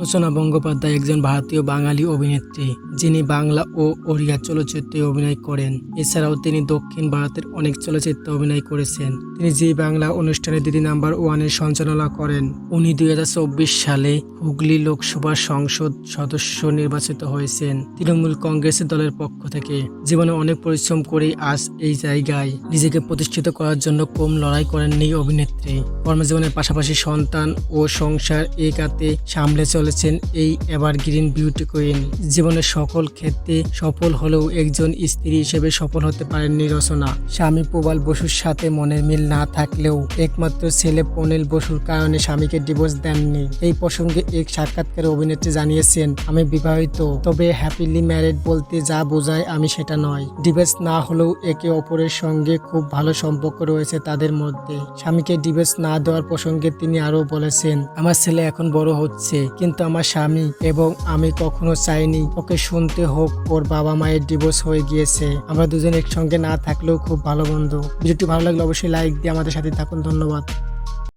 রচনা বন্দ্যোপাধ্যায় একজন ভারতীয় বাঙালি অভিনেত্রী, যিনি বাংলা ও ওড়িয়া চলচ্চিত্রে অভিনয় করেন। এছাড়াও তিনি দক্ষিণ ভারতের অনেক চলচ্চিত্রে অভিনয় করেছেন। তিনি জি বাংলা অনুষ্ঠানে দিদি নাম্বার ওয়ানের সঞ্চালনা করেন। উনি 2024 সালে হুগলি লোকসভা সংসদ সদস্য নির্বাচিত হয়েছেন তৃণমূল কংগ্রেস দলের পক্ষ থেকে। জীবনে অনেক পরিশ্রম করেই আজ এই জায়গায় নিজেকে প্রতিষ্ঠিত করার জন্য কম লড়াই করেননি অভিনেত্রী। কর্মজীবনের পাশাপাশি সন্তান ও সংসার একাতে সামলে চলেছেন এই এভারগ্রিন বিউটি কুইন। জীবনের সকল ক্ষেত্রে সফল হলেও একজন স্ত্রী হিসেবে সফল হতে পারেননি রচনা। স্বামী প্রবাল বসুর সাথে মনের মিল না থাকলেও একমাত্র ছেলে প্রনিল বসুর কারণে স্বামীকে ডিভোর্স দেননি। এই প্রসঙ্গে এক সাক্ষাৎকারে অভিনেত্রী জানিয়েছেন, আমি বিবাহিত, তবে হ্যাপিলি ম্যারিড বলতে যা বোঝায় আমি সেটা নয়। ডিভোর্স না হলেও একে অপরের সঙ্গে খুব ভালো সম্পর্ক রয়েছে তাদের মধ্যে। স্বামীকে ডিভোর্স না দেওয়ার প্রসঙ্গে তিনি আরো বলেছেন, আমার ছেলে এখন বড় হচ্ছে, কিন্তু আমার স্বামী এবং আমি কখনো চাইনি ওকে শুনতে হোক ওর বাবা মায়ের ডিভোর্স হয়ে গিয়েছে। আমরা দুজন একসঙ্গে না থাকলেও খুব ভালো বন্ধু। ভিডিওটি ভালো লাগলে অবশ্যই লাইক দিয়ে আমাদের সাথে থাকুন। ধন্যবাদ।